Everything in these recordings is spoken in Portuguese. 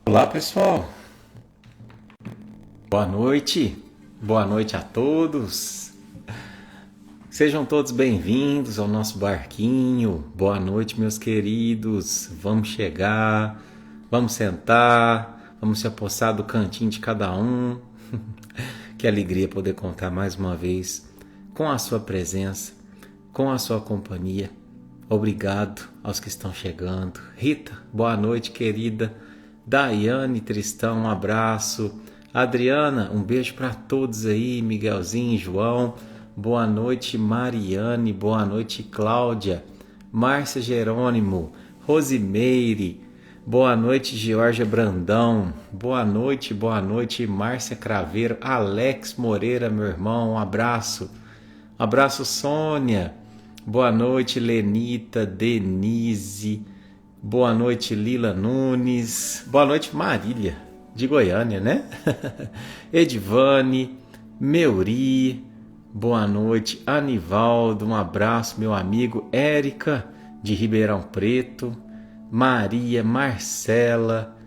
Olá, pessoal. Boa noite. Boa noite a todos. Sejam todos bem-vindos ao nosso barquinho. Boa noite, meus queridos. Vamos chegar, vamos sentar, vamos se apossar do cantinho de cada um. Que alegria poder contar mais uma vez com a sua presença, com a sua companhia. Obrigado aos que estão chegando. Rita, boa noite, querida. Daiane, Tristão, um abraço. Adriana, um beijo para todos aí. Miguelzinho, João, boa noite. Mariane, boa noite. Cláudia, Márcia Jerônimo, Rosimeire, boa noite. Georgia Brandão, boa noite. Márcia Craveiro, Alex Moreira, meu irmão, um abraço. Um abraço, Sônia. Boa noite, Lenita, Denise. Boa noite, Lila Nunes. Boa noite, Marília, de Goiânia, né? Edivane, Meuri. Boa noite, Anivaldo. Um abraço, meu amigo. Érica, de Ribeirão Preto. Maria, Marcela.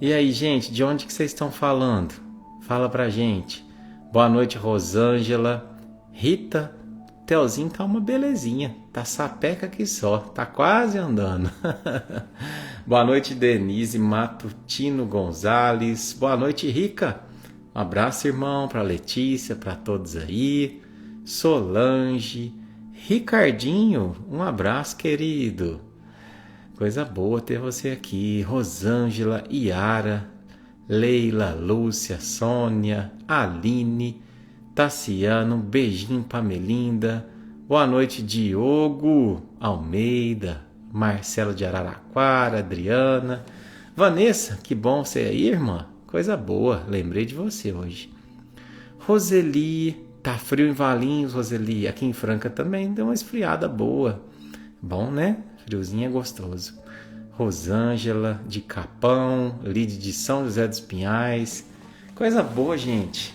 E aí, gente, de onde que vocês estão falando? Fala pra gente. Boa noite, Rosângela. Rita, Telzinho tá uma belezinha, tá sapeca aqui só, tá quase andando. Boa noite, Denise Matutino Gonzalez. Boa noite, Rica. Um abraço, irmão, pra Letícia, pra todos aí. Solange, Ricardinho, um abraço, querido. Coisa boa ter você aqui. Rosângela, Iara, Leila, Lúcia, Sônia, Aline, Tassiano, um beijinho pra Melinda. Boa noite, Diogo Almeida, Marcelo de Araraquara, Adriana. Vanessa, que bom você aí, irmã. Coisa boa, lembrei de você hoje. Roseli, tá frio em Valinhos, Roseli. Aqui em Franca também deu uma esfriada boa. Bom, né? Friozinho é gostoso. Rosângela, de Capão, Lídia de São José dos Pinhais. Coisa boa, gente.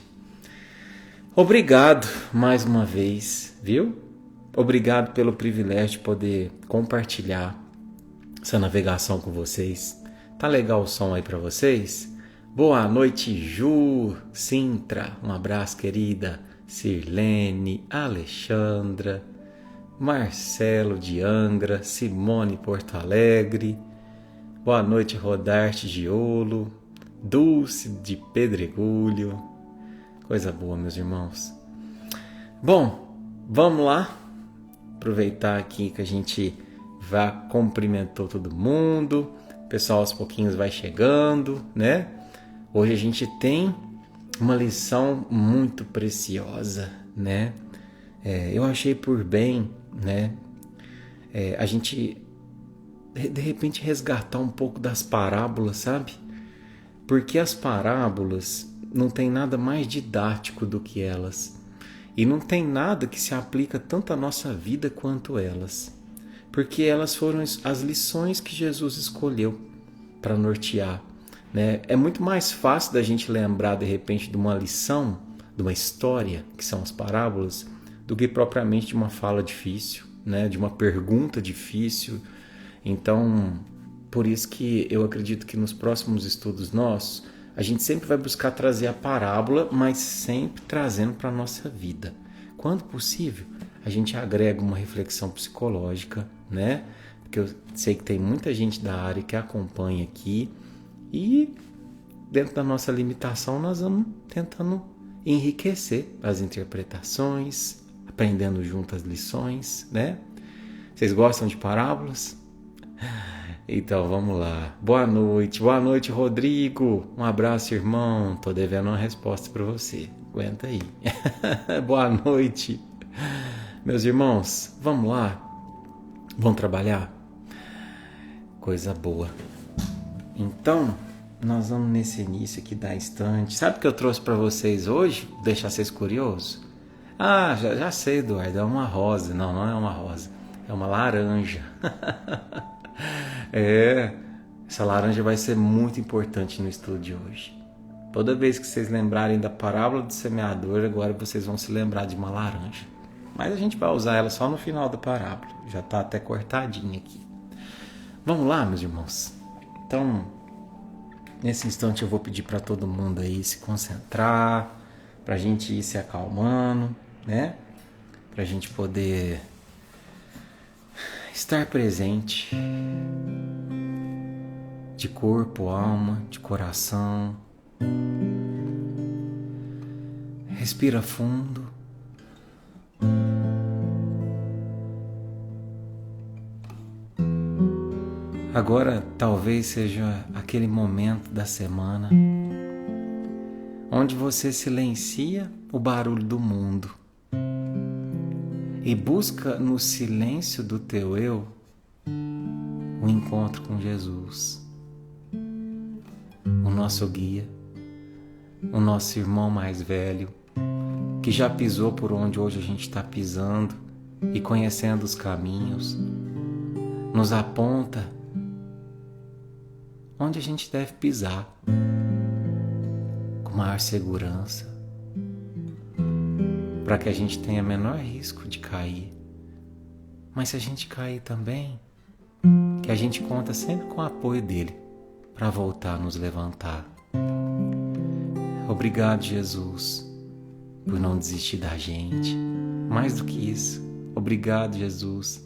Obrigado mais uma vez, viu? Obrigado pelo privilégio de poder compartilhar essa navegação com vocês. Tá legal o som aí para vocês? Boa noite, Ju, Sintra, um abraço, querida. Sirlene, Alexandra, Marcelo de Angra, Simone Porto Alegre. Boa noite, Rodarte de Olo, Dulce de Pedregulho. Coisa boa, meus irmãos. Bom, vamos lá. Aproveitar aqui que a gente já cumprimentou todo mundo. O pessoal aos pouquinhos vai chegando, né? Hoje a gente tem uma lição muito preciosa, né? Eu achei por bem, né? A gente, de repente, resgatar um pouco das parábolas, sabe? Porque as parábolas não tem nada mais didático do que elas. E não tem nada que se aplica tanto à nossa vida quanto elas. Porque elas foram as lições que Jesus escolheu para nortear, né? É muito mais fácil da gente lembrar, de repente, de uma lição, de uma história, que são as parábolas, do que propriamente de uma fala difícil, né? De uma pergunta difícil. Então, por isso que eu acredito que nos próximos estudos nossos, a gente sempre vai buscar trazer a parábola, mas sempre trazendo para a nossa vida. Quando possível, a gente agrega uma reflexão psicológica, né? Porque eu sei que tem muita gente da área que acompanha aqui e dentro da nossa limitação nós vamos tentando enriquecer as interpretações, aprendendo junto as lições, né? Vocês gostam de parábolas? Então vamos lá. Boa noite, Rodrigo. Um abraço, irmão. Tô devendo uma resposta para você. Aguenta aí. Boa noite, meus irmãos. Vamos lá. Vamos trabalhar? Coisa boa. Então, nós vamos nesse início aqui da estante. Sabe o que eu trouxe para vocês hoje? Deixar vocês curiosos? Ah, já sei, Eduardo. É uma rosa. Não, não é uma rosa. É uma laranja. Essa laranja vai ser muito importante no estudo de hoje. Toda vez que vocês lembrarem da parábola do semeador, agora vocês vão se lembrar de uma laranja. Mas a gente vai usar ela só no final da parábola. Já está até cortadinha aqui. Vamos lá, meus irmãos. Então, Nesse instante eu vou pedir para todo mundo aí se concentrar, para a gente ir se acalmando, né? Para a gente poder estar presente de corpo, alma, de coração. Respira fundo. Agora talvez seja aquele momento da semana onde você silencia o barulho do mundo e busca no silêncio do teu eu o encontro com Jesus, o nosso guia, o nosso irmão mais velho, que já pisou por onde hoje a gente está pisando e conhecendo os caminhos, nos aponta onde a gente deve pisar com maior segurança, para que a gente tenha menor risco de cair. Mas se a gente cair também, que a gente conta sempre com o apoio dele para voltar a nos levantar. Obrigado, Jesus, por não desistir da gente. Mais do que isso, obrigado, Jesus,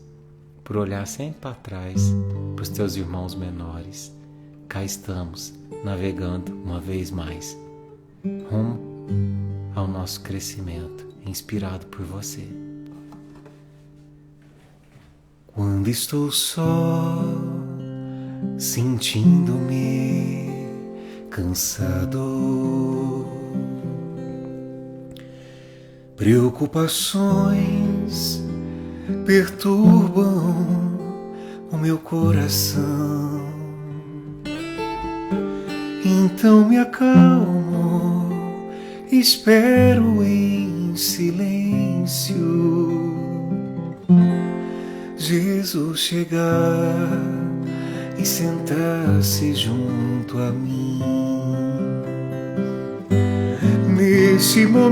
por olhar sempre para trás para os teus irmãos menores. Cá estamos, navegando uma vez mais, rumo ao nosso crescimento, inspirado por você. Quando estou só, sentindo-me cansado, preocupações perturbam o meu coração. Então me acalmo, espero em silêncio Jesus chegar e sentar-se junto a mim. Nesse momento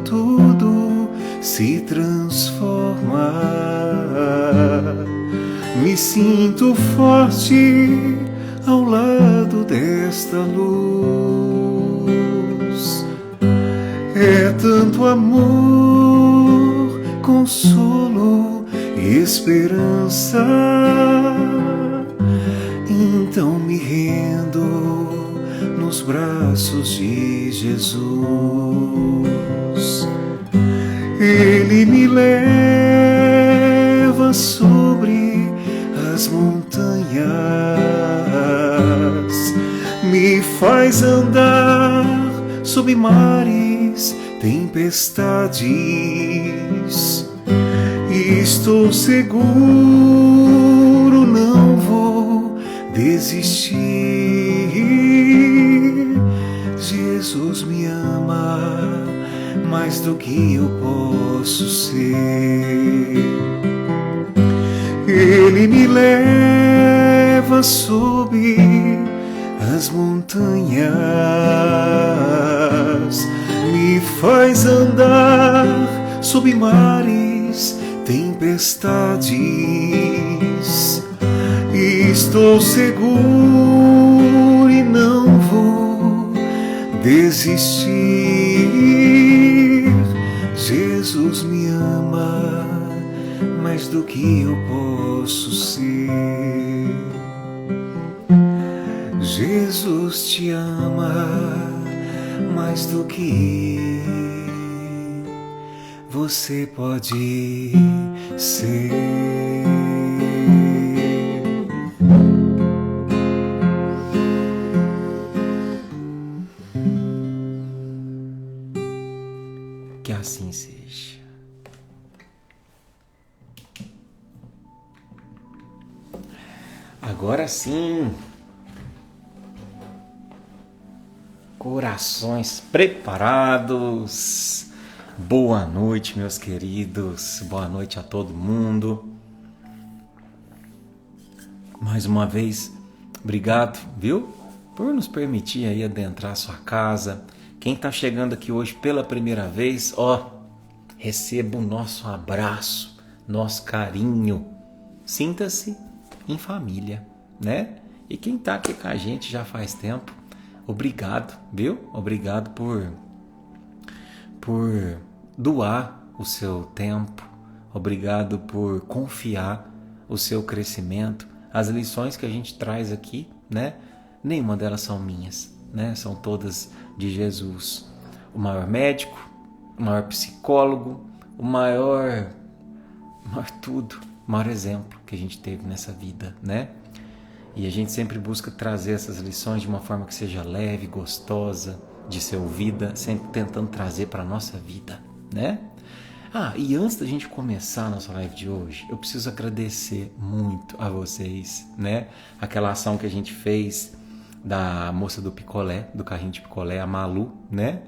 tudo se transforma. Me sinto forte ao lado desta luz. É tanto amor, consolo, esperança. Então me rendo nos braços de Jesus. Ele me leva sobre as montanhas, me faz andar sob mares, tempestades. Estou seguro, não vou desistir. Jesus me ama mais do que eu posso ser. Ele me leva sob as montanhas, me faz andar sob mares, tempestades. Estou seguro e não vou desistir. Jesus me ama mais do que eu posso ser. Jesus te ama mais do que você pode ser. Que assim seja. Agora sim, corações preparados. Boa noite, meus queridos. Boa noite a todo mundo. Mais uma vez, obrigado, viu? Por nos permitir aí adentrar a sua casa. Quem está chegando aqui hoje pela primeira vez, receba o nosso abraço, nosso carinho. Sinta-se em família, né? E quem está aqui com a gente já faz tempo, obrigado, viu? Obrigado por doar o seu tempo, obrigado por confiar o seu crescimento. As lições que a gente traz aqui, né? Nenhuma delas são minhas, né? São todas de Jesus. O maior médico, o maior psicólogo, o maior tudo, o maior exemplo que a gente teve nessa vida, né? E a gente sempre busca trazer essas lições de uma forma que seja leve, gostosa de ser ouvida, sempre tentando trazer para a nossa vida, né? E antes da gente começar a nossa live de hoje, eu preciso agradecer muito a vocês, né? Aquela ação que a gente fez da moça do picolé, do carrinho de picolé, a Malu, né?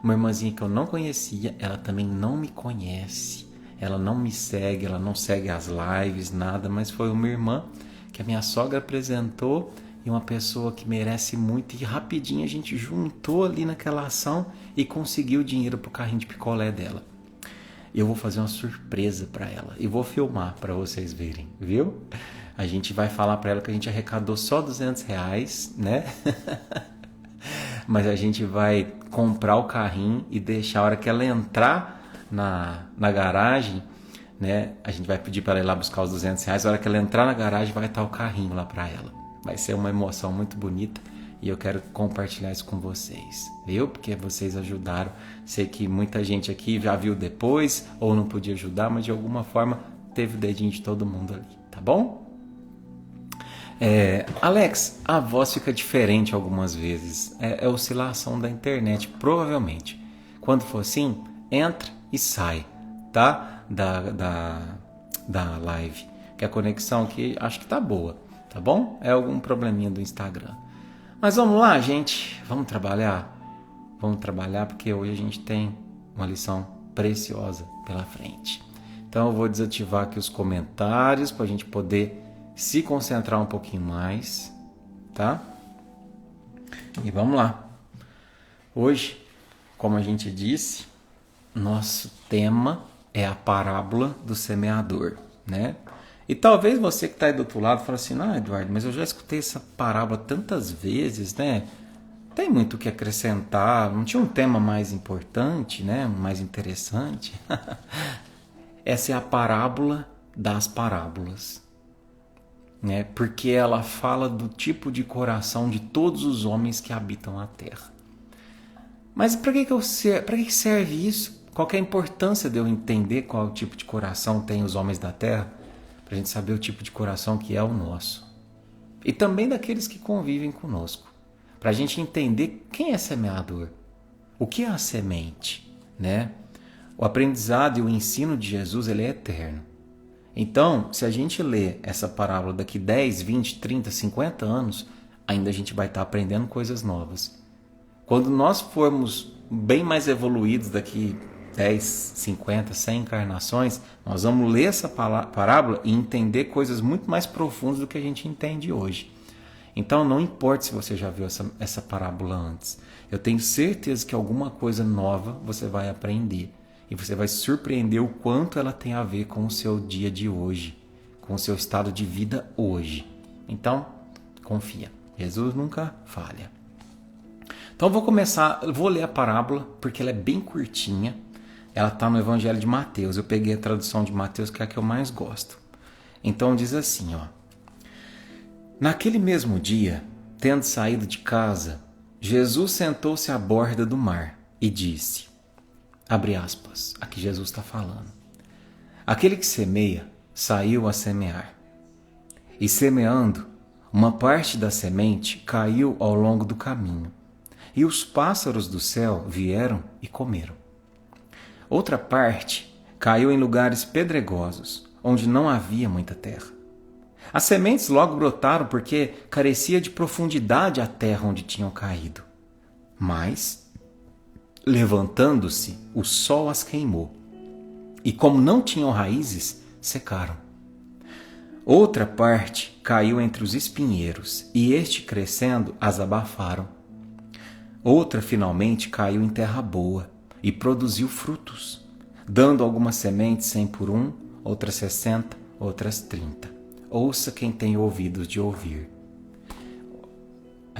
Uma irmãzinha que eu não conhecia, ela também não me conhece, ela não me segue, ela não segue as lives, nada, mas foi uma irmã que a minha sogra apresentou e uma pessoa que merece muito, e rapidinho a gente juntou ali naquela ação e conseguiu dinheiro pro carrinho de picolé dela. Eu vou fazer uma surpresa para ela e vou filmar para vocês verem, viu? A gente vai falar para ela que a gente arrecadou só R$200, né? Mas a gente vai comprar o carrinho e deixar a hora que ela entrar na garagem, né? A gente vai pedir para ela ir lá buscar os R$200. A hora que ela entrar na garagem vai estar o carrinho lá para ela. Vai ser uma emoção muito bonita e eu quero compartilhar isso com vocês, viu? Porque vocês ajudaram. Sei que muita gente aqui já viu depois ou não podia ajudar, mas de alguma forma teve o dedinho de todo mundo ali, tá bom? Alex, a voz fica diferente algumas vezes. É oscilação da internet, provavelmente. Quando for assim, entra e sai, tá? Da live. Que a conexão aqui acho que tá boa, tá bom? É algum probleminha do Instagram. Mas vamos lá, gente. Vamos trabalhar? Vamos trabalhar porque hoje a gente tem uma lição preciosa pela frente. Então eu vou desativar aqui os comentários para a gente poder se concentrar um pouquinho mais, tá? E vamos lá. Hoje, como a gente disse, nosso tema é a parábola do semeador, né? E talvez você que está aí do outro lado fale assim, Eduardo, mas eu já escutei essa parábola tantas vezes, né? Tem muito o que acrescentar, não tinha um tema mais importante, né? Mais interessante? Essa é a parábola das parábolas, né? Porque ela fala do tipo de coração de todos os homens que habitam a terra. Mas para que serve isso? Qual que é a importância de eu entender qual tipo de coração tem os homens da terra? Para a gente saber o tipo de coração que é o nosso. E também daqueles que convivem conosco. Para a gente entender quem é semeador. O que é a semente, né? O aprendizado e o ensino de Jesus, ele é eterno. Então, se a gente lê essa parábola daqui 10, 20, 30, 50 anos, ainda a gente vai estar aprendendo coisas novas. Quando nós formos bem mais evoluídos daqui 10, 50, 100 encarnações, nós vamos ler essa parábola e entender coisas muito mais profundas do que a gente entende hoje. Então não importa se você já viu essa parábola antes. Eu tenho certeza que alguma coisa nova você vai aprender. E você vai se surpreender o quanto ela tem a ver com o seu dia de hoje, com o seu estado de vida hoje. Então, confia. Jesus nunca falha. Então eu vou ler a parábola, porque ela é bem curtinha. Ela está no Evangelho de Mateus. Eu peguei a tradução de Mateus, que é a que eu mais gosto. Então diz assim, ó. Naquele mesmo dia, tendo saído de casa, Jesus sentou-se à borda do mar e disse, abre aspas, aqui Jesus está falando, aquele que semeia saiu a semear. E semeando, uma parte da semente caiu ao longo do caminho, e os pássaros do céu vieram e comeram. Outra parte caiu em lugares pedregosos, onde não havia muita terra. As sementes logo brotaram porque carecia de profundidade a terra onde tinham caído. Mas, levantando-se, o sol as queimou, e como não tinham raízes, secaram. Outra parte caiu entre os espinheiros, e este crescendo as abafaram. Outra, finalmente, caiu em terra boa, e produziu frutos, dando algumas sementes 100 por 1, outras 60, outras 30. Ouça quem tem ouvidos de ouvir.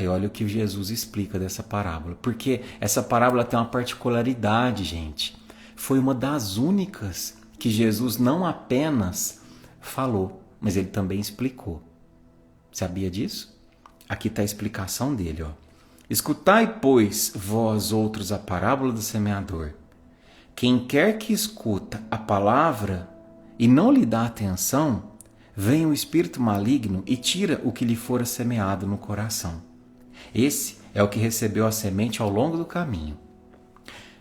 Aí olha o que Jesus explica dessa parábola. Porque essa parábola tem uma particularidade, gente. Foi uma das únicas que Jesus não apenas falou, mas ele também explicou. Sabia disso? Aqui está a explicação dele. Escutai, pois, vós outros a parábola do semeador. Quem quer que escuta a palavra e não lhe dá atenção, vem o espírito maligno e tira o que lhe fora semeado no coração. Esse é o que recebeu a semente ao longo do caminho.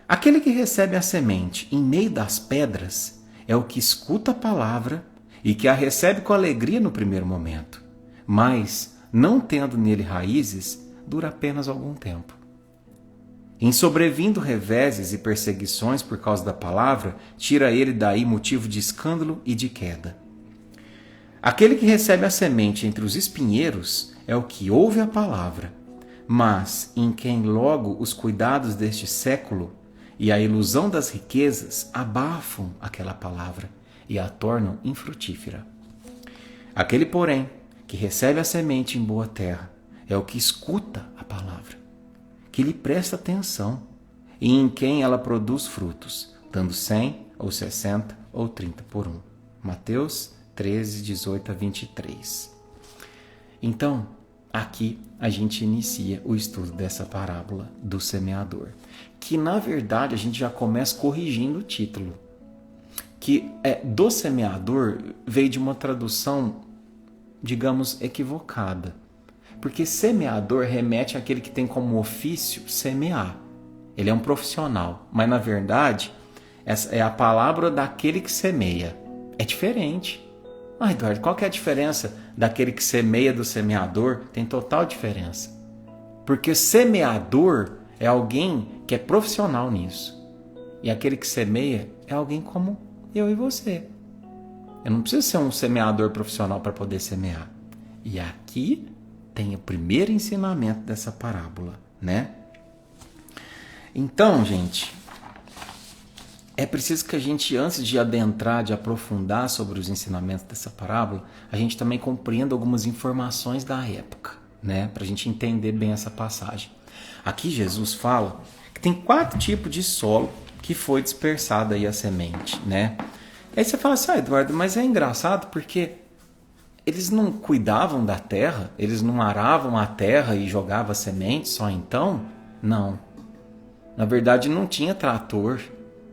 Aquele que recebe a semente em meio das pedras é o que escuta a palavra e que a recebe com alegria no primeiro momento, mas, não tendo nele raízes, dura apenas algum tempo. Em sobrevindo reveses e perseguições por causa da palavra, tira ele daí motivo de escândalo e de queda. Aquele que recebe a semente entre os espinheiros é o que ouve a palavra, mas em quem logo os cuidados deste século e a ilusão das riquezas abafam aquela palavra e a tornam infrutífera. Aquele, porém, que recebe a semente em boa terra é o que escuta a palavra, que lhe presta atenção e em quem ela produz frutos, dando 100 ou 60 ou 30 por um. Mateus 13, 18 a 23. Então, aqui a gente inicia o estudo dessa parábola do semeador, que na verdade a gente já começa corrigindo o título, que do semeador veio de uma tradução, digamos, equivocada, porque semeador remete àquele que tem como ofício semear. Ele é um profissional, mas na verdade essa é a palavra daquele que semeia. É diferente. Eduardo, qual que é a diferença daquele que semeia do semeador? Tem total diferença. Porque semeador é alguém que é profissional nisso. E aquele que semeia é alguém como eu e você. Eu não preciso ser um semeador profissional para poder semear. E aqui tem o primeiro ensinamento dessa parábola, né? Então, gente, é preciso que a gente, antes de adentrar, de aprofundar sobre os ensinamentos dessa parábola, a gente também compreenda algumas informações da época, né? Para a gente entender bem essa passagem. Aqui Jesus fala que tem 4 tipos de solo que foi dispersada aí a semente, né? Aí você fala assim, Eduardo, mas é engraçado porque eles não cuidavam da terra, eles não aravam a terra e jogavam a semente só então? Não. Na verdade não tinha trator,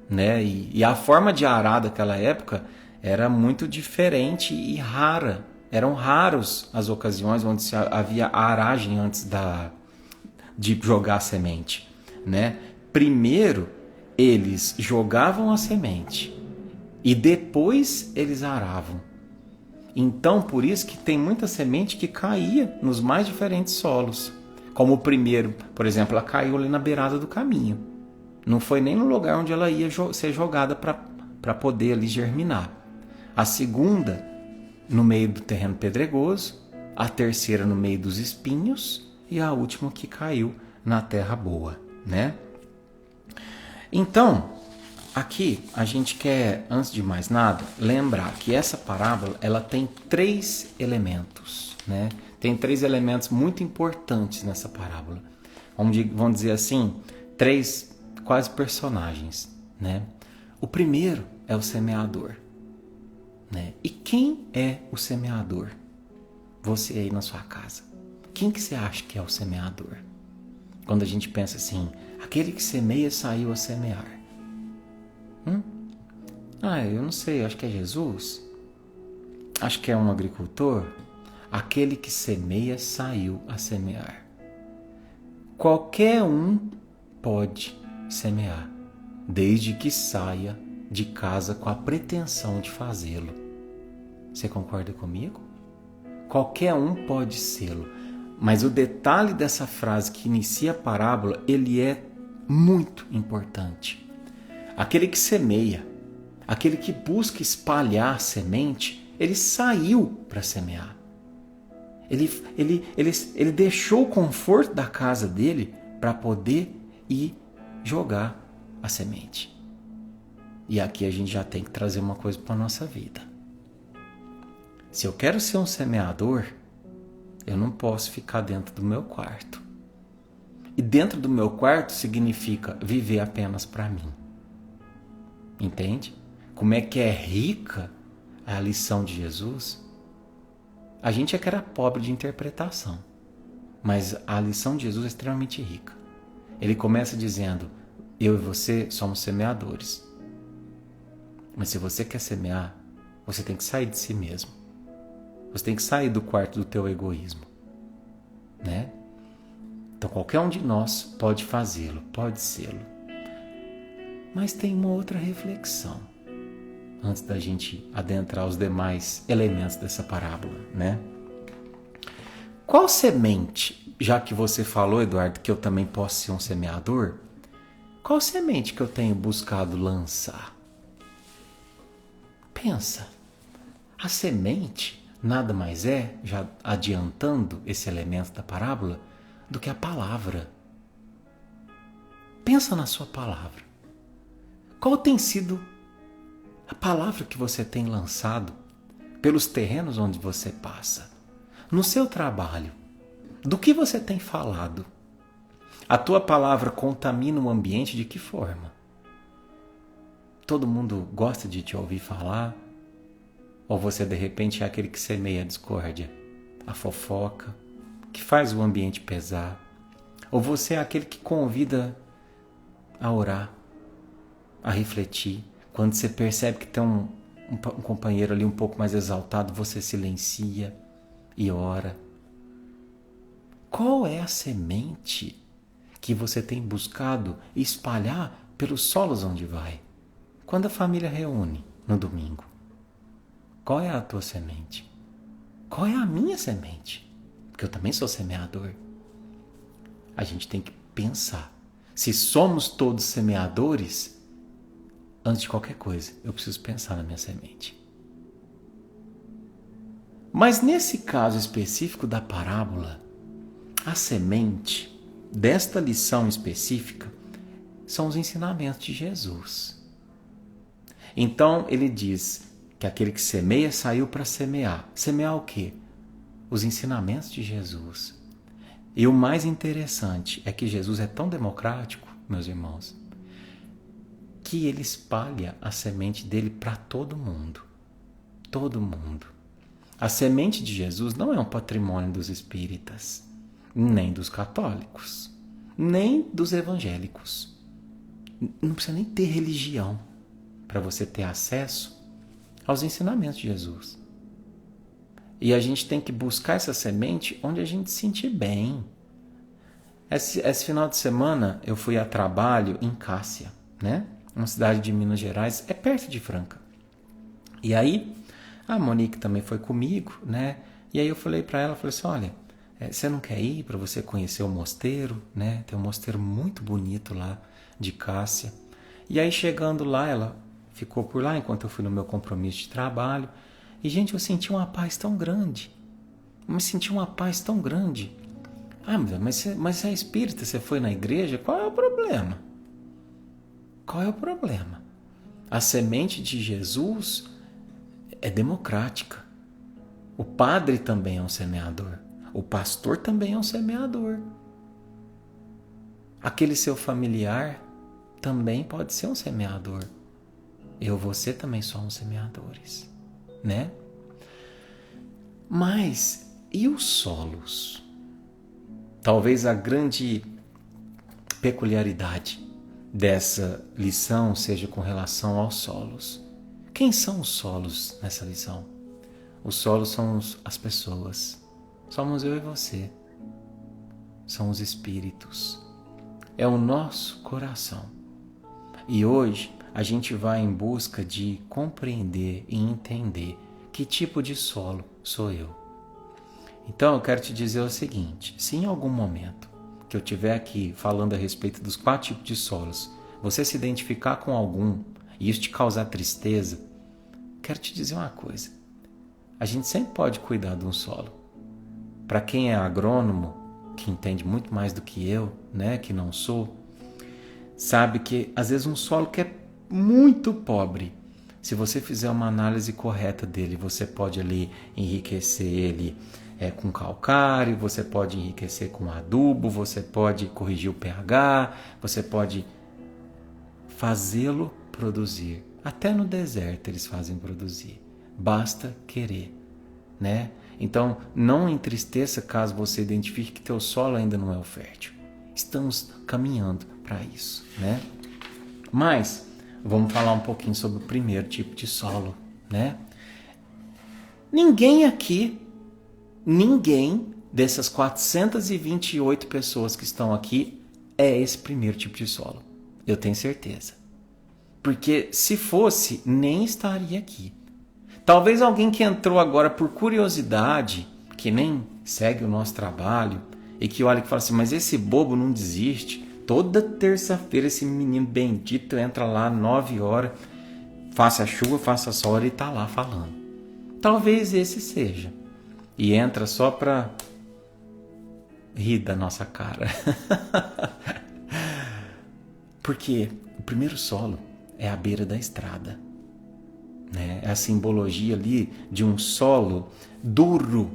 né? E a forma de arar daquela época era muito diferente e rara. Eram raros as ocasiões onde havia aragem antes de jogar a semente, né? Primeiro eles jogavam a semente e depois eles aravam. Então por isso que tem muita semente que caía nos mais diferentes solos. Como o primeiro, por exemplo, ela caiu ali na beirada do caminho. Não foi nem no lugar onde ela ia ser jogada para poder ali germinar. A segunda, no meio do terreno pedregoso. A terceira, no meio dos espinhos. E a última que caiu na terra boa, né? Então, aqui a gente quer, antes de mais nada, lembrar que essa parábola ela tem 3 elementos, né? Tem 3 elementos muito importantes nessa parábola. Vamos dizer assim, 3 quase personagens, né? O primeiro é o semeador, né? E quem é o semeador? Você aí na sua casa. Quem que você acha que é o semeador? Quando a gente pensa assim, aquele que semeia saiu a semear. Eu não sei, acho que é Jesus. Acho que é um agricultor. Aquele que semeia saiu a semear. Qualquer um pode semear, desde que saia de casa com a pretensão de fazê-lo. Você concorda comigo? Qualquer um pode sê-lo. Mas o detalhe dessa frase que inicia a parábola, ele é muito importante. Aquele que semeia, aquele que busca espalhar semente, ele saiu para semear. Ele deixou o conforto da casa dele para poder ir jogar a semente. E aqui a gente já tem que trazer uma coisa para a nossa vida. Se eu quero ser um semeador, Eu não posso ficar dentro do meu quarto. E dentro do meu quarto significa viver apenas para mim. Entende? Como é que é rica a lição de Jesus? A gente é que era pobre de interpretação, mas a lição de Jesus é extremamente rica. Ele começa dizendo: eu e você somos semeadores. Mas se você quer semear, você tem que sair de si mesmo. Você tem que sair do quarto do teu egoísmo, né? Então qualquer um de nós pode fazê-lo, pode sê-lo. Mas tem uma outra reflexão antes da gente adentrar os demais elementos dessa parábola, né? Qual semente, já que você falou, Eduardo, que eu também posso ser um semeador, qual semente que eu tenho buscado lançar? Pensa, a semente nada mais é, já adiantando esse elemento da parábola, do que a palavra. Pensa na sua palavra. Qual tem sido a palavra que você tem lançado pelos terrenos onde você passa? No seu trabalho, do que você tem falado? A tua palavra contamina o ambiente de que forma? Todo mundo gosta de te ouvir falar? Ou você de repente é aquele que semeia a discórdia, a fofoca, que faz o ambiente pesar? Ou você é aquele que convida a orar, a refletir? Quando você percebe que tem um companheiro ali um pouco mais exaltado, você silencia e ora. Qual é a semente que você tem buscado espalhar pelos solos onde vai? Quando a família reúne no domingo, qual é a tua semente? Qual é a minha semente? Porque eu também sou semeador. A gente tem que pensar. Se somos todos semeadores, antes de qualquer coisa, eu preciso pensar na minha semente. Mas nesse caso específico da parábola, a semente desta lição específica são os ensinamentos de Jesus. Então ele diz que aquele que semeia saiu para semear. Semear o quê? Os ensinamentos de Jesus. E o mais interessante é que Jesus é tão democrático, meus irmãos, que ele espalha a semente dele para todo mundo. Todo mundo. A semente de Jesus não é um patrimônio dos espíritas, nem dos católicos, nem dos evangélicos. Não precisa nem ter religião para você ter acesso aos ensinamentos de Jesus. E a gente tem que buscar essa semente onde a gente se sentir bem. Esse final de semana eu fui a trabalho em Cássia, né? Uma cidade de Minas Gerais, é perto de Franca. E aí a Monique também foi comigo, né? E aí eu falei para ela, falei assim, olha, você não quer ir para você conhecer o mosteiro, né? Tem um mosteiro muito bonito lá de Cássia. E aí chegando lá, ela ficou por lá enquanto eu fui no meu compromisso de trabalho. E, gente, eu senti uma paz tão grande. Ah, mas você é espírita, você foi na igreja? Qual é o problema? A semente de Jesus é democrática. O padre também é um semeador. O pastor também é um semeador. Aquele seu familiar também pode ser um semeador. Você também somos semeadores, né? Mas e os solos? Talvez a grande peculiaridade dessa lição seja com relação aos solos. Quem são os solos nessa lição? Os solos são as pessoas. Somos eu e você. São os espíritos. É o nosso coração. E hoje a gente vai em busca de compreender e entender que tipo de solo sou eu. Então eu quero te dizer o seguinte, se em algum momento que eu estiver aqui falando a respeito dos 4 tipos de solos, você se identificar com algum e isso te causar tristeza, quero te dizer uma coisa, a gente sempre pode cuidar de um solo. Para quem é agrônomo, que entende muito mais do que eu, né, que não sou, sabe que às vezes um solo que é muito pobre, Se você fizer uma análise correta dele, você pode ali enriquecer ele com calcário, você pode enriquecer com adubo, você pode corrigir o pH, você pode fazê-lo produzir. Até no deserto eles fazem produzir. Basta querer, né? Então, não entristeça caso você identifique que teu solo ainda não é o fértil. Estamos caminhando para isso, né? Mas, vamos falar um pouquinho sobre o primeiro tipo de solo, né? Ninguém dessas 428 pessoas que estão aqui é esse primeiro tipo de solo. Eu tenho certeza. Porque se fosse, nem estaria aqui. Talvez alguém que entrou agora por curiosidade, que nem segue o nosso trabalho, e que olha e fala assim, mas esse bobo não desiste. Toda terça-feira esse menino bendito entra lá 9 horas, faça chuva, faça sol, ele está lá falando. Talvez esse seja. E entra só para rir da nossa cara. Porque o primeiro solo é a beira da estrada. Né? É a simbologia ali de um solo duro.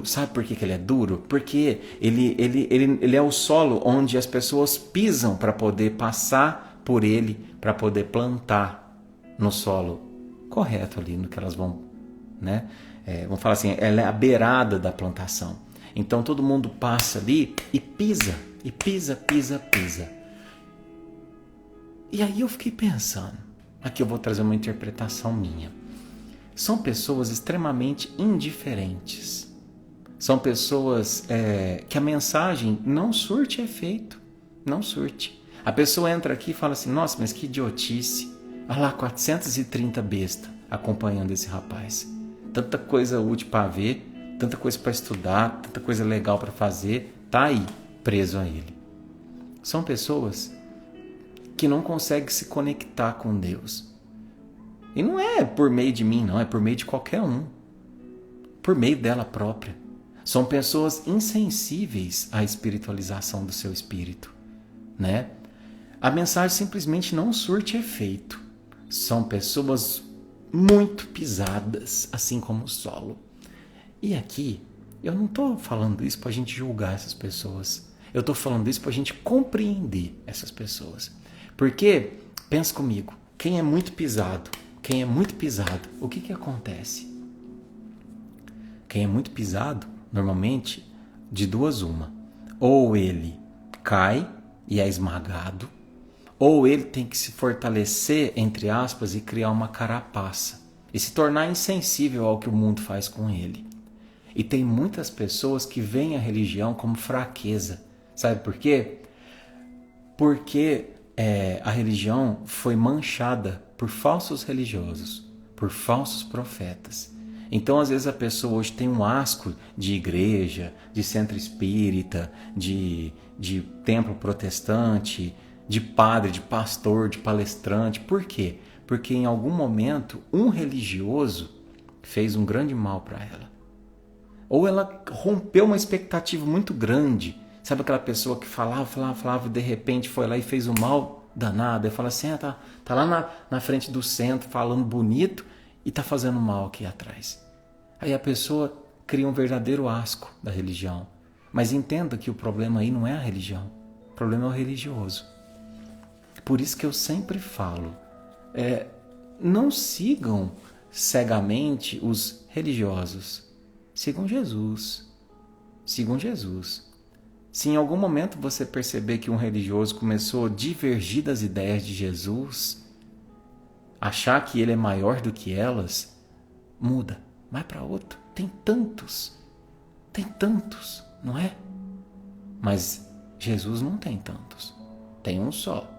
Sabe por que ele é duro? Porque ele é o solo onde as pessoas pisam para poder passar por ele, para poder plantar no solo correto ali, no que elas vão, né? Vamos falar assim, ela é a beirada da plantação. Então todo mundo passa ali e pisa. E aí eu fiquei pensando, aqui eu vou trazer uma interpretação minha. São pessoas extremamente indiferentes. São pessoas que a mensagem não surte efeito. Não surte. A pessoa entra aqui e fala assim, nossa, mas que idiotice. Olha lá, 430 bestas acompanhando esse rapaz. Tanta coisa útil para ver, tanta coisa para estudar, tanta coisa legal para fazer, tá aí, preso a ele. São pessoas que não conseguem se conectar com Deus. E não é por meio de mim, não, é por meio de qualquer um. Por meio dela própria. São pessoas insensíveis à espiritualização do seu espírito, né? A mensagem simplesmente não surte efeito. São pessoas muito pisadas, assim como o solo. E aqui, eu não estou falando isso para a gente julgar essas pessoas. Eu estou falando isso para a gente compreender essas pessoas. Porque, pensa comigo, quem é muito pisado, o que acontece? Quem é muito pisado, normalmente, de duas uma. Ou ele cai e é esmagado, ou ele tem que se fortalecer, entre aspas, e criar uma carapaça. E se tornar insensível ao que o mundo faz com ele. E tem muitas pessoas que veem a religião como fraqueza. Sabe por quê? Porque a religião foi manchada por falsos religiosos, por falsos profetas. Então, às vezes, a pessoa hoje tem um asco de igreja, de centro espírita, de templo protestante, de padre, de pastor, de palestrante. Por quê? Porque em algum momento um religioso fez um grande mal para ela. Ou ela rompeu uma expectativa muito grande. Sabe aquela pessoa que falava e de repente foi lá e fez um mal danado? E fala assim, tá lá na frente do centro falando bonito e tá fazendo mal aqui atrás. Aí a pessoa cria um verdadeiro asco da religião. Mas entenda que o problema aí não é a religião. O problema é o religioso. Por isso que eu sempre falo, não sigam cegamente os religiosos. Sigam Jesus. Sigam Jesus. Se em algum momento você perceber que um religioso começou a divergir das ideias de Jesus, achar que ele é maior do que elas, muda, vai para outro. Tem tantos, não é? Mas Jesus não tem tantos, tem um só.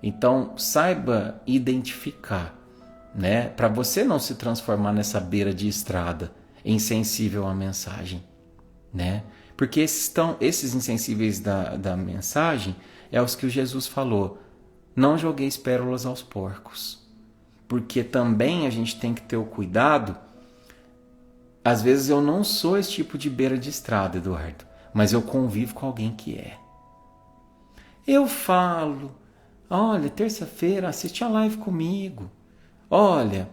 Então saiba identificar, né? Para você não se transformar nessa beira de estrada, insensível à mensagem, né? Porque esses insensíveis da mensagem é os que o Jesus falou. Não jogueis pérolas aos porcos. Porque também a gente tem que ter o cuidado. Às vezes eu não sou esse tipo de beira de estrada, Eduardo. Mas eu convivo com alguém que é. Eu falo, olha, terça-feira assiste a live comigo. Olha,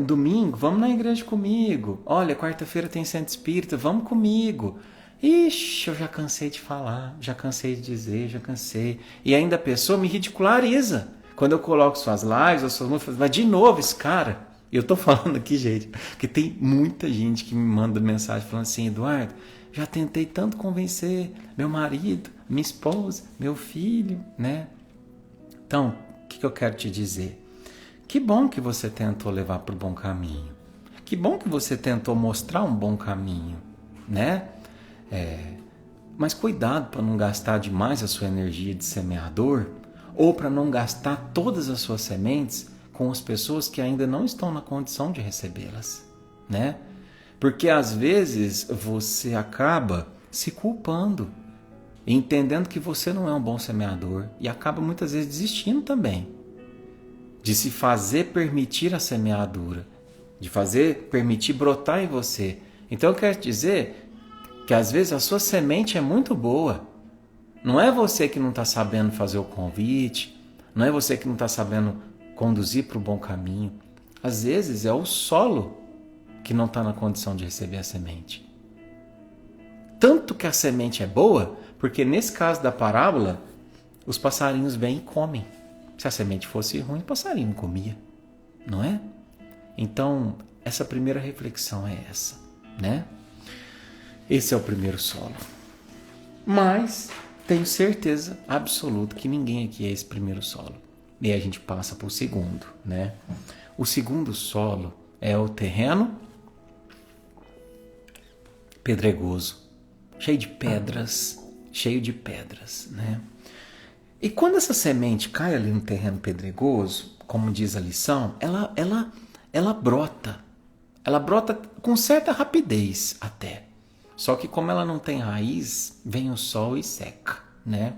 domingo, vamos na igreja comigo. Olha, quarta-feira tem centro espírita, vamos comigo. Ixi, eu já cansei de falar, já cansei de dizer, já cansei. E ainda a pessoa me ridiculariza. Quando eu coloco suas lives, ou suas músicas, mas de novo esse cara. E eu tô falando aqui, gente, que tem muita gente que me manda mensagem falando assim, Eduardo, já tentei tanto convencer meu marido, minha esposa, meu filho, né? Então, o que eu quero te dizer? Que bom que você tentou levar para o bom caminho. Que bom que você tentou mostrar um bom caminho, né? Mas cuidado para não gastar demais a sua energia de semeador ou para não gastar todas as suas sementes com as pessoas que ainda não estão na condição de recebê-las, né? Porque às vezes você acaba se culpando, entendendo que você não é um bom semeador e acaba muitas vezes desistindo também de se fazer permitir a semeadura, de fazer permitir brotar em você. Então eu quero dizer que às vezes a sua semente é muito boa. Não é você que não está sabendo fazer o convite, não é você que não está sabendo conduzir para o bom caminho. Às vezes é o solo que não está na condição de receber a semente. Tanto que a semente é boa, porque nesse caso da parábola, os passarinhos vêm e comem. Se a semente fosse ruim, o passarinho não comia, não é? Então, essa primeira reflexão é essa, né? Esse é o primeiro solo. Mas tenho certeza absoluta que ninguém aqui é esse primeiro solo. E aí a gente passa para o segundo, né? O segundo solo é o terreno pedregoso, cheio de pedras, né? E quando essa semente cai ali no terreno pedregoso, como diz a lição, ela brota. Ela brota com certa rapidez até. Só que como ela não tem raiz, vem o sol e seca, né?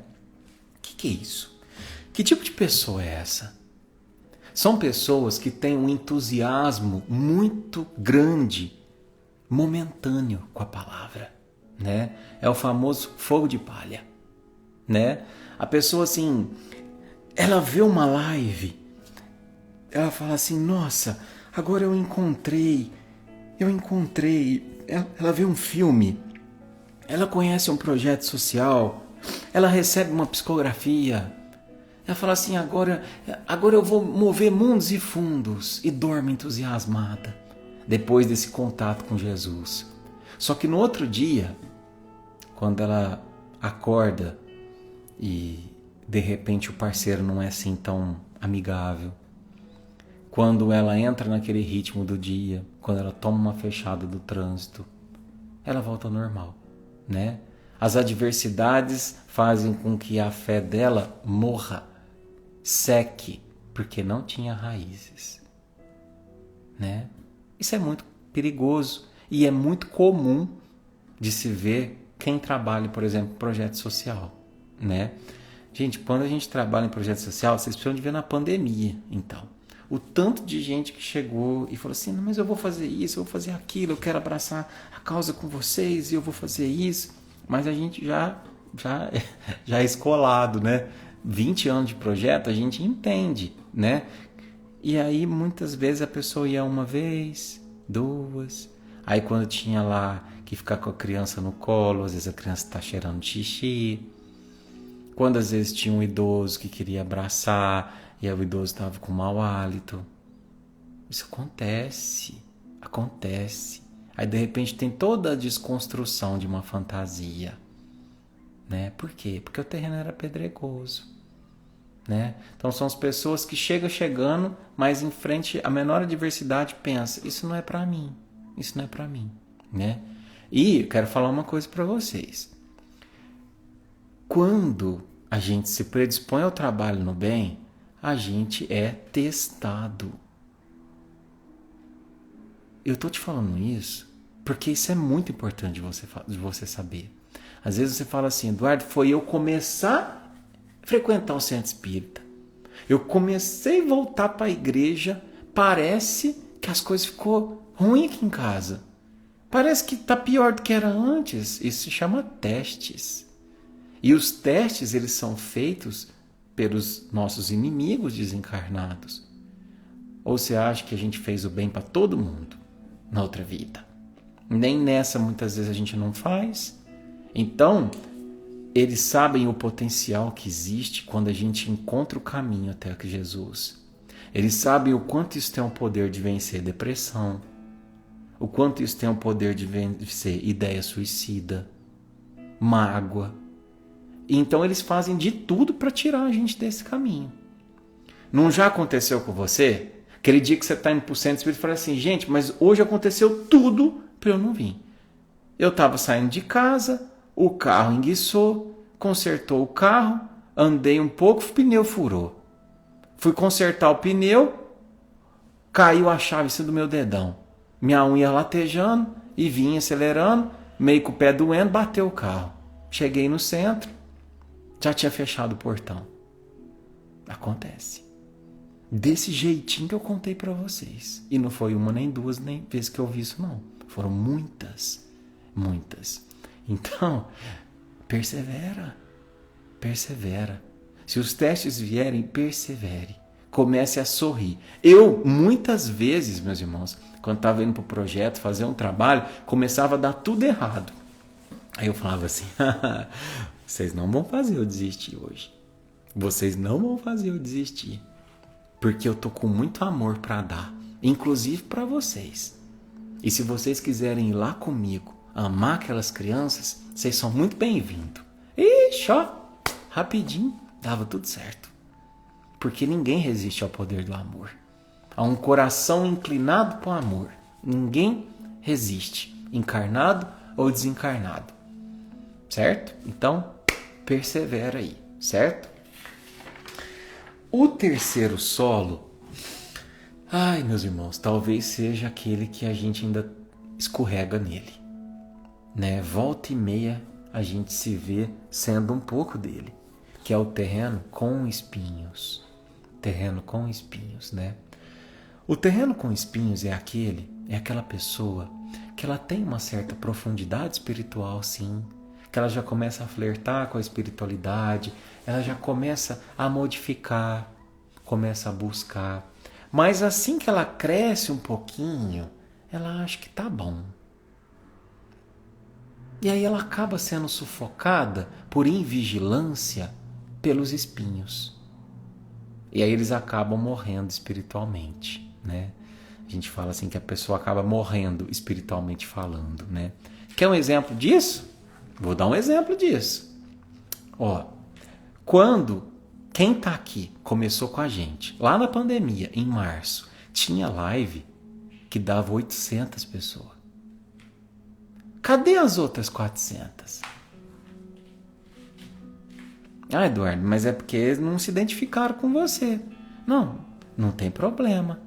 O que é isso? Que tipo de pessoa é essa? São pessoas que têm um entusiasmo muito grande, momentâneo com a palavra, né? É o famoso fogo de palha, né? A pessoa assim, ela vê uma live, ela fala assim, nossa, agora eu encontrei. Ela vê um filme, ela conhece um projeto social, ela recebe uma psicografia, ela fala assim, agora eu vou mover mundos e fundos, e dorme entusiasmada, depois desse contato com Jesus. Só que no outro dia, quando ela acorda e de repente o parceiro não é assim tão amigável, quando ela entra naquele ritmo do dia, quando ela toma uma fechada do trânsito, ela volta ao normal, né? As adversidades fazem com que a fé dela morra, seque, porque não tinha raízes, né? Isso é muito perigoso e é muito comum de se ver quem trabalha, por exemplo, em projeto social, né? Gente, quando a gente trabalha em projeto social, vocês precisam de ver na pandemia, então. O tanto de gente que chegou e falou assim, não, mas eu vou fazer isso, eu vou fazer aquilo, eu quero abraçar a causa com vocês e eu vou fazer isso. Mas a gente já é escolado, né? 20 anos de projeto, a gente entende, né? E aí muitas vezes a pessoa ia uma vez, duas. Aí quando tinha lá que ficar com a criança no colo, às vezes a criança está cheirando xixi. Quando às vezes tinha um idoso que queria abraçar e aí o idoso estava com mau hálito. Isso acontece. Aí de repente tem toda a desconstrução de uma fantasia, né? Por quê? Porque o terreno era pedregoso, né? Então são as pessoas que chegando, mas em frente à menor adversidade pensa, isso não é para mim, né? E eu quero falar uma coisa para vocês. Quando a gente se predispõe ao trabalho no bem, a gente é testado. Eu tô te falando isso porque isso é muito importante de você saber. Às vezes você fala assim, Eduardo, foi eu começar a frequentar o centro espírita. Eu comecei a voltar para a igreja, parece que as coisas ficou ruim aqui em casa. Parece que tá pior do que era antes. Isso se chama testes. E os testes, eles são feitos pelos nossos inimigos desencarnados. Ou você acha que a gente fez o bem para todo mundo na outra vida? Nem nessa muitas vezes a gente não faz. Então, eles sabem o potencial que existe quando a gente encontra o caminho até Jesus. Eles sabem o quanto isso tem o poder de vencer depressão, o quanto isso tem o poder de vencer ideia suicida, mágoa. Então eles fazem de tudo para tirar a gente desse caminho. Não já aconteceu com você? Aquele dia que você está indo para o centro espírita e fala assim, gente, mas hoje aconteceu tudo para eu não vir. Eu estava saindo de casa, o carro enguiçou, consertou o carro, andei um pouco, o pneu furou. Fui consertar o pneu, caiu a chave em cima do meu dedão. Minha unha latejando e vinha acelerando, meio com o pé doendo, bateu o carro. Cheguei no centro, já tinha fechado o portão. Acontece. Desse jeitinho que eu contei para vocês. E não foi uma, nem duas, nem vezes que eu vi isso, não. Foram muitas, muitas. Então, persevera. Persevera. Se os testes vierem, persevere. Comece a sorrir. Eu, muitas vezes, meus irmãos, quando estava indo para o projeto, fazer um trabalho, começava a dar tudo errado. Aí eu falava assim, vocês não vão fazer eu desistir hoje. Vocês não vão fazer eu desistir. Porque eu tô com muito amor para dar, inclusive para vocês. E se vocês quiserem ir lá comigo, amar aquelas crianças, vocês são muito bem-vindos. Ixi, ó, rapidinho, dava tudo certo. Porque ninguém resiste ao poder do amor. Há um coração inclinado para o amor. Ninguém resiste, encarnado ou desencarnado. Certo? Então, persevera aí, certo? O terceiro solo, ai, meus irmãos, talvez seja aquele que a gente ainda escorrega nele. Né? Volta e meia a gente se vê sendo um pouco dele, que é o terreno com espinhos. Terreno com espinhos, né? O terreno com espinhos é aquela pessoa que ela tem uma certa profundidade espiritual, sim, que ela já começa a flertar com a espiritualidade, ela já começa a modificar, começa a buscar. Mas assim que ela cresce um pouquinho, ela acha que tá bom. E aí ela acaba sendo sufocada por invigilância pelos espinhos. E aí eles acabam morrendo espiritualmente, né? A gente fala assim que a pessoa acaba morrendo espiritualmente falando, né? Quer um exemplo disso? Vou dar um exemplo disso. Ó, quando quem tá aqui começou com a gente, lá na pandemia, em março, tinha live que dava 800 pessoas. Cadê as outras 400? Ah, Eduardo, mas é porque eles não se identificaram com você. Não tem problema.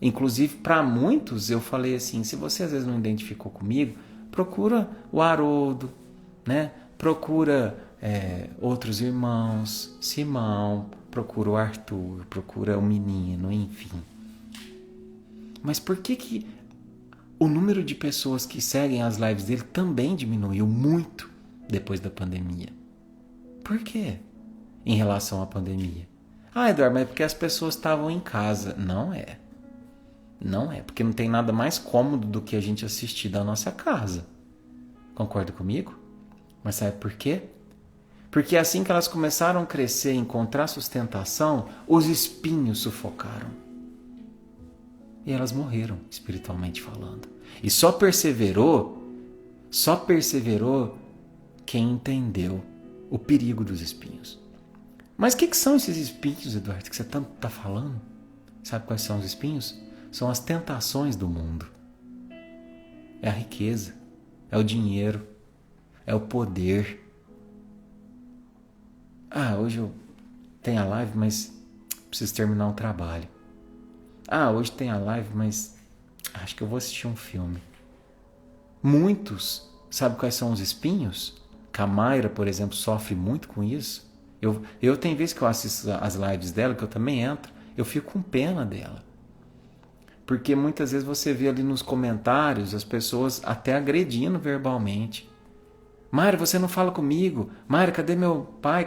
Inclusive, para muitos, eu falei assim, se você às vezes não identificou comigo, procura o Haroldo, né? Procura outros irmãos, Simão, procura o Arthur, procura o menino, enfim. Mas por que o número de pessoas que seguem as lives dele também diminuiu muito depois da pandemia? Por quê? Em relação à pandemia. Ah, Eduardo, mas é porque as pessoas estavam em casa. Não é. Não é, porque não tem nada mais cômodo do que a gente assistir da nossa casa. Concorda comigo? Mas sabe por quê? Porque assim que elas começaram a crescer e encontrar sustentação, os espinhos sufocaram. E elas morreram, espiritualmente falando. E só perseverou quem entendeu o perigo dos espinhos. Mas o que são esses espinhos, Eduardo, que você tanto está falando? Sabe quais são os espinhos? São as tentações do mundo. É a riqueza, é o dinheiro, é o poder. Ah, hoje eu tenho a live, mas preciso terminar um trabalho. Ah, hoje tem a live, mas acho que eu vou assistir um filme. Muitos, sabe quais são os espinhos? A Mayra, por exemplo, sofre muito com isso. Eu tenho vezes que eu assisto as lives dela, que eu também entro, eu fico com pena dela. Porque muitas vezes você vê ali nos comentários as pessoas até agredindo verbalmente. Mayra, você não fala comigo. Mayra, cadê meu pai?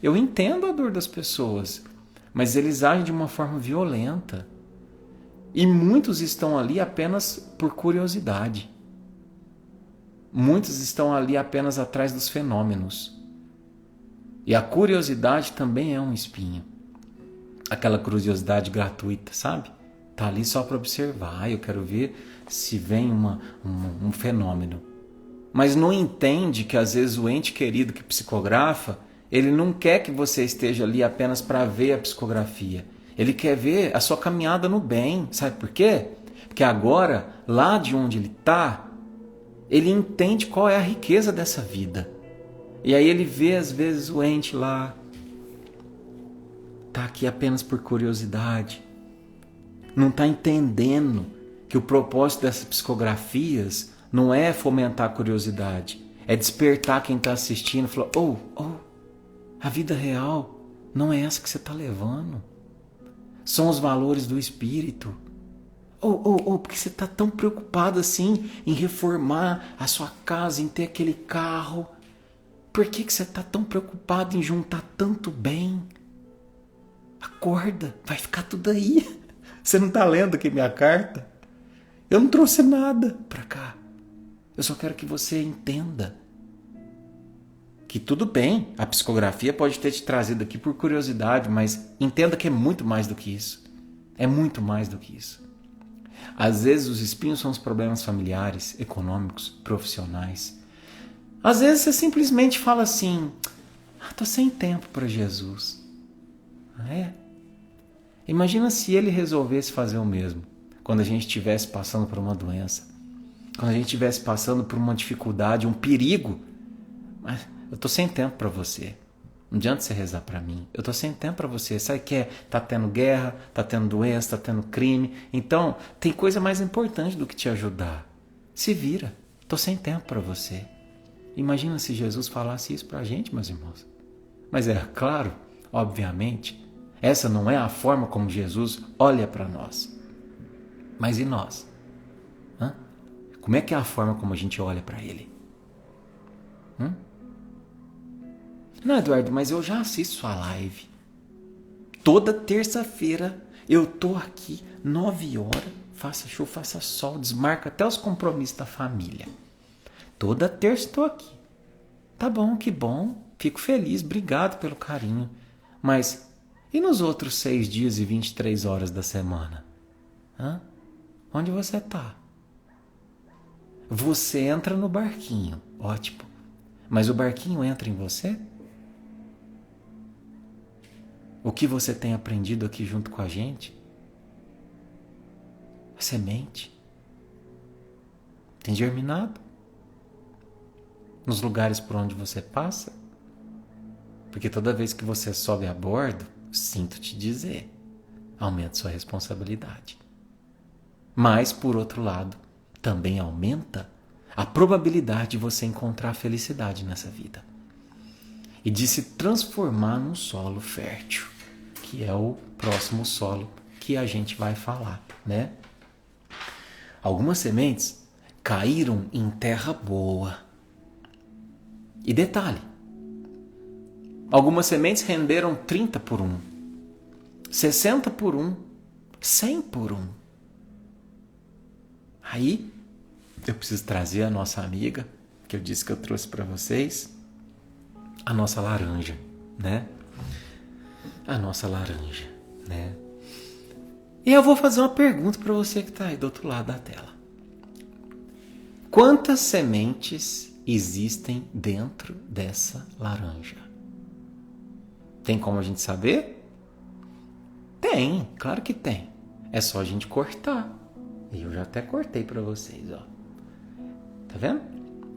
Eu entendo a dor das pessoas, mas eles agem de uma forma violenta. E muitos estão ali apenas por curiosidade. Muitos estão ali apenas atrás dos fenômenos. E a curiosidade também é um espinho. Aquela curiosidade gratuita, sabe? Tá ali só para observar. Eu quero ver se vem um fenômeno. Mas não entende que às vezes o ente querido que psicografa, ele não quer que você esteja ali apenas para ver a psicografia. Ele quer ver a sua caminhada no bem. Sabe por quê? Porque agora, lá de onde ele está, ele entende qual é a riqueza dessa vida. E aí ele vê às vezes o ente lá, está aqui apenas por curiosidade. Não está entendendo que o propósito dessas psicografias não é fomentar a curiosidade, é despertar quem está assistindo e falar, a vida real não é essa que você está levando. São os valores do espírito. Porque você está tão preocupado assim em reformar a sua casa, em ter aquele carro. Por que você está tão preocupado em juntar tanto bem? Acorda, vai ficar tudo aí. Você não está lendo aqui minha carta? Eu não trouxe nada para cá. Eu só quero que você entenda que tudo bem, a psicografia pode ter te trazido aqui por curiosidade, mas entenda que é muito mais do que isso. É muito mais do que isso. Às vezes os espinhos são os problemas familiares, econômicos, profissionais. Às vezes você simplesmente fala assim, tô sem tempo para Jesus. Imagina se ele resolvesse fazer o mesmo, quando a gente estivesse passando por uma doença, quando a gente estivesse passando por uma dificuldade, um perigo. Mas eu tô sem tempo para você. Não adianta você rezar para mim. Eu tô sem tempo para você. Sabe que tá tendo guerra, tá tendo doença, tá tendo crime. Então, tem coisa mais importante do que te ajudar. Se vira. Tô sem tempo para você. Imagina se Jesus falasse isso pra gente, meus irmãos. Mas é claro, obviamente, essa não é a forma como Jesus olha para nós. Mas e nós? Como é que é a forma como a gente olha para Ele? Não, Eduardo, mas eu já assisto sua live. Toda terça-feira eu tô aqui, 9 horas, faça chuva, faça sol, desmarca até os compromissos da família. Toda terça estou aqui. Tá bom, que bom, fico feliz, obrigado pelo carinho. Mas e nos outros 6 dias e 23 horas da semana? Onde você tá? Você entra no barquinho, ótimo. Mas o barquinho entra em você? O que você tem aprendido aqui junto com a gente? A semente tem germinado nos lugares por onde você passa? Porque toda vez que você sobe a bordo, sinto te dizer, aumenta sua responsabilidade. Mas, por outro lado, também aumenta a probabilidade de você encontrar felicidade nessa vida. E de se transformar num solo fértil, que é o próximo solo que a gente vai falar, né? Algumas sementes caíram em terra boa. E detalhe, algumas sementes renderam 30 por 1, 60 por 1, 100 por 1. Aí, eu preciso trazer a nossa amiga, que eu disse que eu trouxe para vocês, a nossa laranja, né? A nossa laranja, né? E eu vou fazer uma pergunta para você que está aí do outro lado da tela. Quantas sementes existem dentro dessa laranja? Tem como a gente saber? Tem, claro que tem. É só a gente cortar. E eu já até cortei para vocês, ó. Tá vendo?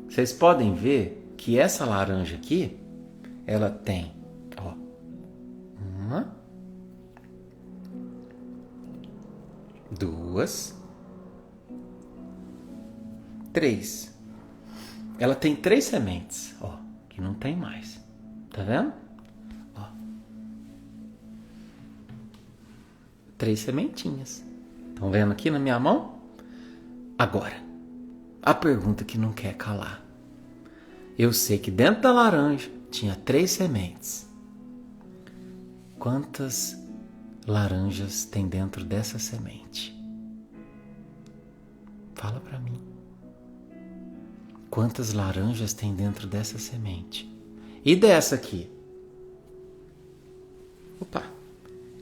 Vocês podem ver que essa laranja aqui, ela tem, ó, 1, 2, 3. Ela tem 3 sementes, ó, que não tem mais. Tá vendo? Ó. 3 sementinhas. Estão vendo aqui na minha mão? Agora, a pergunta que não quer calar. Eu sei que dentro da laranja tinha 3 sementes. Quantas laranjas tem dentro dessa semente? Fala para mim. Quantas laranjas tem dentro dessa semente? E dessa aqui? Opa!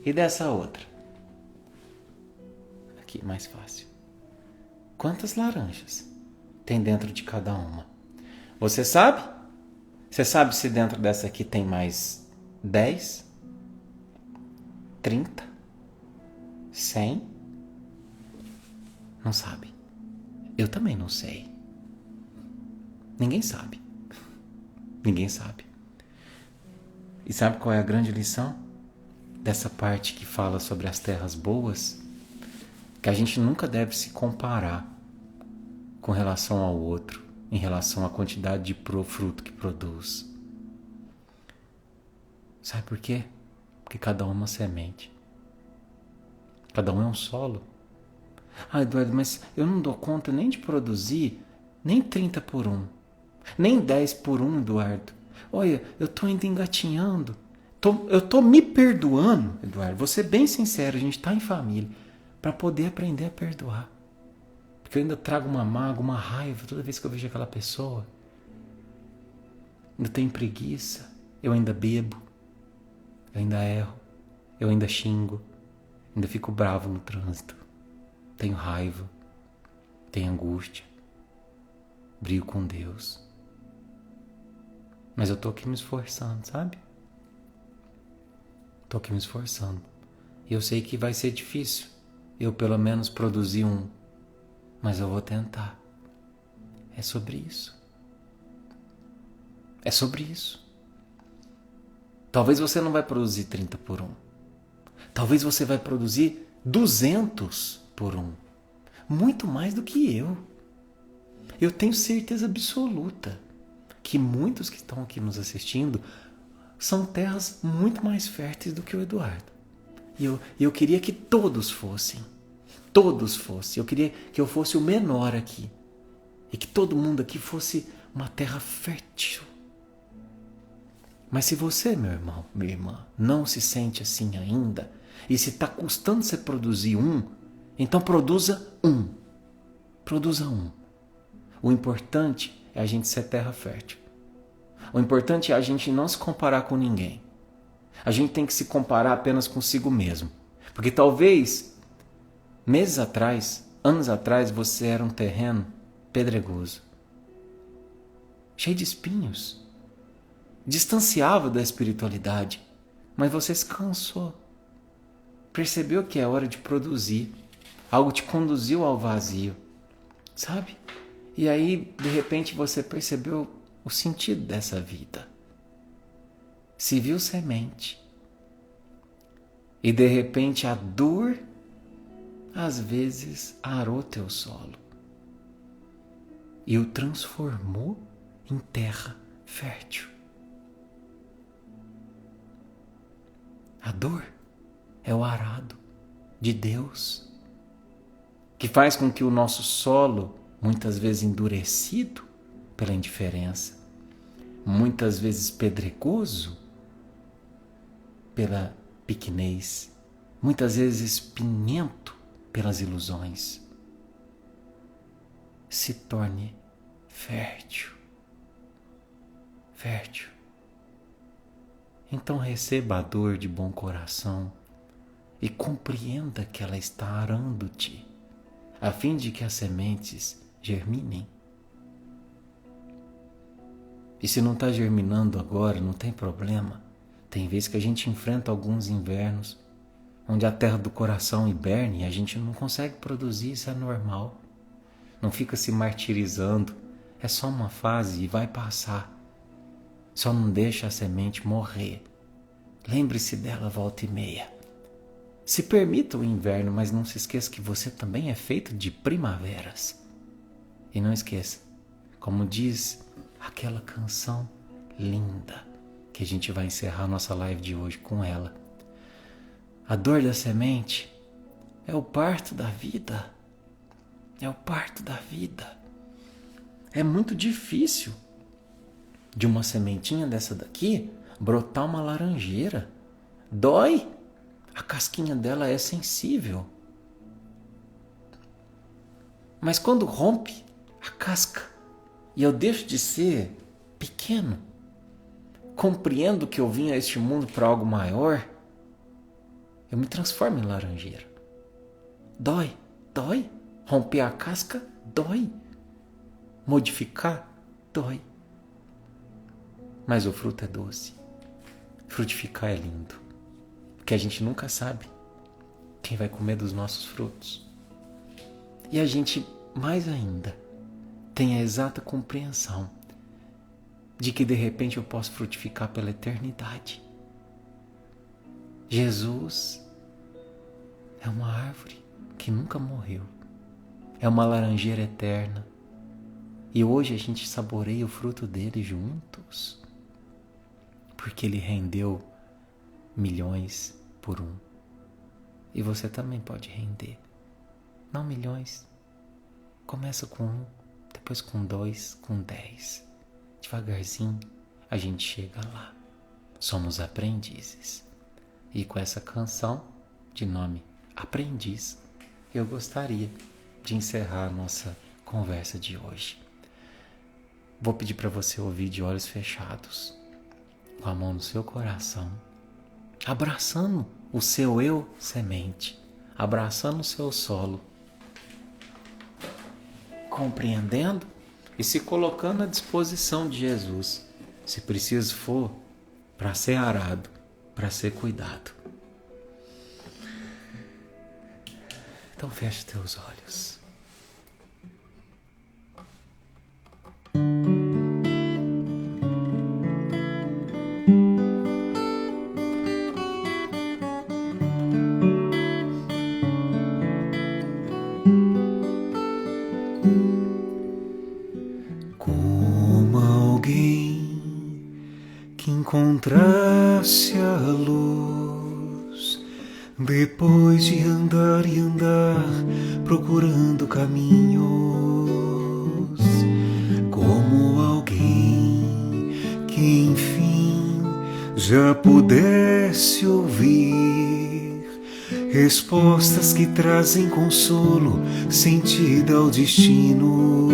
E dessa outra? Aqui, mais fácil. Quantas laranjas tem dentro de cada uma? Você sabe? Você sabe se dentro dessa aqui tem mais 10? 30? 100? Não sabe. Eu também não sei. Ninguém sabe. Ninguém sabe. E sabe qual é a grande lição dessa parte que fala sobre as terras boas? Que a gente nunca deve se comparar com relação ao outro, em relação à quantidade de fruto que produz. Sabe por quê? Porque cada um é uma semente. Cada um é um solo. Ah, Eduardo, mas eu não dou conta nem de produzir nem 30 por 1. Nem 10 por 1, Eduardo. Olha, eu tô ainda engatinhando. Eu tô me perdoando, Eduardo. Vou ser bem sincero, a gente tá em família. Para poder aprender a perdoar. Porque eu ainda trago uma mágoa, uma raiva toda vez que eu vejo aquela pessoa. Eu tenho preguiça. Eu ainda bebo. Eu ainda erro. Eu ainda xingo. Ainda fico bravo no trânsito. Tenho raiva. Tenho angústia. Brigo com Deus. Mas eu tô aqui me esforçando, sabe? Tô aqui me esforçando. E eu sei que vai ser difícil. Eu pelo menos produzir um. Mas eu vou tentar. É sobre isso. É sobre isso. Talvez você não vai produzir 30 por 1. Talvez você vai produzir 200 por 1. Muito mais do que eu. Eu tenho certeza absoluta que muitos que estão aqui nos assistindo são terras muito mais férteis do que o Eduardo. E eu queria que todos fossem. Todos fossem. Eu queria que eu fosse o menor aqui. E que todo mundo aqui fosse uma terra fértil. Mas se você, meu irmão, minha irmã, não se sente assim ainda, e se está custando você produzir um, então produza um. Produza um. O importante é a gente ser terra fértil. O importante é a gente não se comparar com ninguém. A gente tem que se comparar apenas consigo mesmo. Porque talvez, meses atrás, anos atrás, você era um terreno pedregoso, cheio de espinhos, distanciava da espiritualidade, mas você se cansou, percebeu que é hora de produzir, algo te conduziu ao vazio, sabe? E aí, de repente, você percebeu o sentido dessa vida, se viu semente, e de repente a dor, às vezes, arou teu solo e o transformou em terra fértil. A dor é o arado de Deus, que faz com que o nosso solo, muitas vezes endurecido pela indiferença, muitas vezes pedregoso pela pequenez, muitas vezes espinhento pelas ilusões, se torne fértil. Fértil. Então receba a dor de bom coração e compreenda que ela está arando-te, a fim de que as sementes germinem. E se não está germinando agora, não tem problema. Tem vezes que a gente enfrenta alguns invernos, onde a terra do coração hiberna e a gente não consegue produzir, isso é normal. Não fica se martirizando, é só uma fase e vai passar. Só não deixa a semente morrer. Lembre-se dela volta e meia. Se permita o inverno, mas não se esqueça que você também é feito de primaveras. E não esqueça, como diz aquela canção linda, que a gente vai encerrar nossa live de hoje com ela. A dor da semente é o parto da vida. É o parto da vida. É muito difícil de uma sementinha dessa daqui brotar uma laranjeira. Dói. A casquinha dela é sensível. Mas quando rompe a casca e eu deixo de ser pequeno, compreendo que eu vim a este mundo para algo maior, eu me transformo em laranjeira. Dói, dói. Romper a casca, dói. Modificar, dói. Mas o fruto é doce. Frutificar é lindo. Porque a gente nunca sabe quem vai comer dos nossos frutos. E a gente, mais ainda, tem a exata compreensão de que de repente eu posso frutificar pela eternidade. Jesus é uma árvore que nunca morreu. É uma laranjeira eterna. E hoje a gente saboreia o fruto dele juntos. Porque ele rendeu milhões por um. E você também pode render. Não milhões. Começa com 1, depois com 2, com 10. Devagarzinho a gente chega lá. Somos aprendizes. E com essa canção de nome Aprendiz, eu gostaria de encerrar a nossa conversa de hoje. Vou pedir para você ouvir de olhos fechados, com a mão no seu coração, abraçando o seu eu semente, abraçando o seu solo, compreendendo e se colocando à disposição de Jesus, se preciso for, para ser arado, para ser cuidado. Então feche teus olhos. Como alguém que encontrasse a luz, depois de andar e andar procurando caminhos, como alguém que enfim já pudesse ouvir respostas que trazem consolo, sentido ao destino.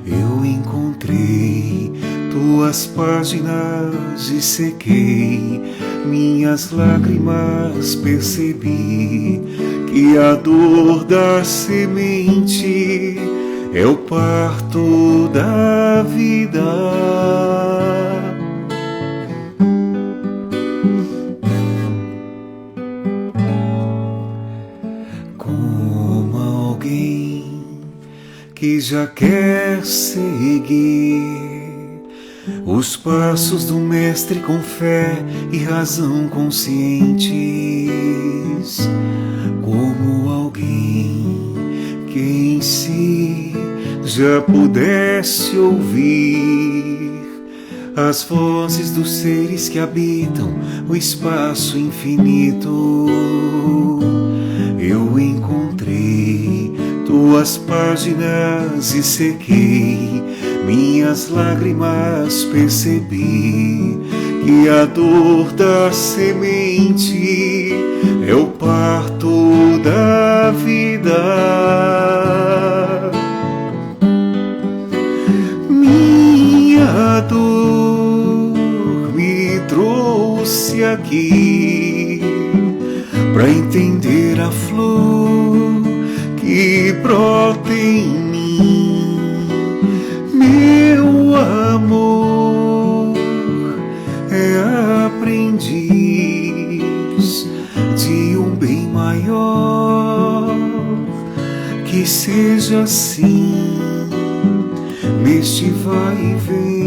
Eu encontrei tuas páginas e sequei minhas lágrimas, percebi que a dor da semente é o parto da vida. Como alguém que já quer seguir os passos do mestre com fé e razão conscientes, como alguém que em si já pudesse ouvir as vozes dos seres que habitam o espaço infinito. Eu encontrei tuas páginas e sequei minhas lágrimas, percebi que a dor da semente é o parto da vida. Minha dor me trouxe aqui pra entender a flor que brota em mim. Meu amor é aprendiz de um bem maior, que seja assim neste vai e vem.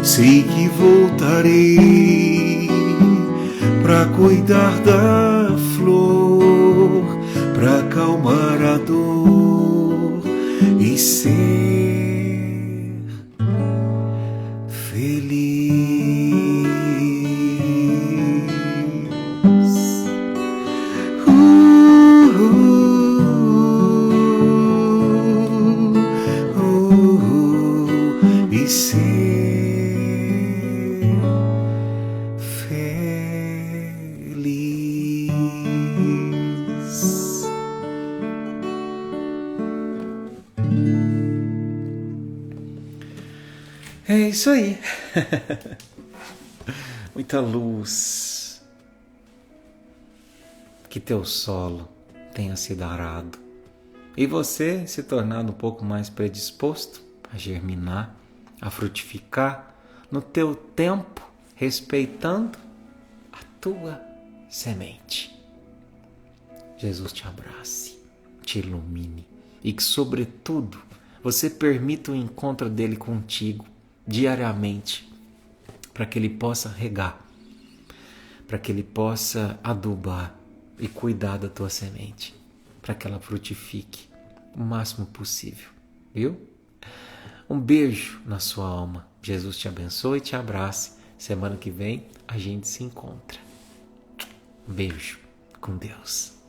Sei que voltarei pra cuidar da flor, pra acalmar a dor e ser feliz. E ser feliz. É isso aí. Muita luz. Que teu solo tenha sido arado e você se tornado um pouco mais predisposto a germinar, a frutificar no teu tempo, respeitando a tua semente. Jesus te abrace, te ilumine e que, sobretudo, você permita o encontro dele contigo diariamente, para que ele possa regar, para que ele possa adubar e cuidar da tua semente, para que ela frutifique o máximo possível, viu? Um beijo na sua alma. Jesus te abençoe e te abrace. Semana que vem a gente se encontra. Um beijo com Deus.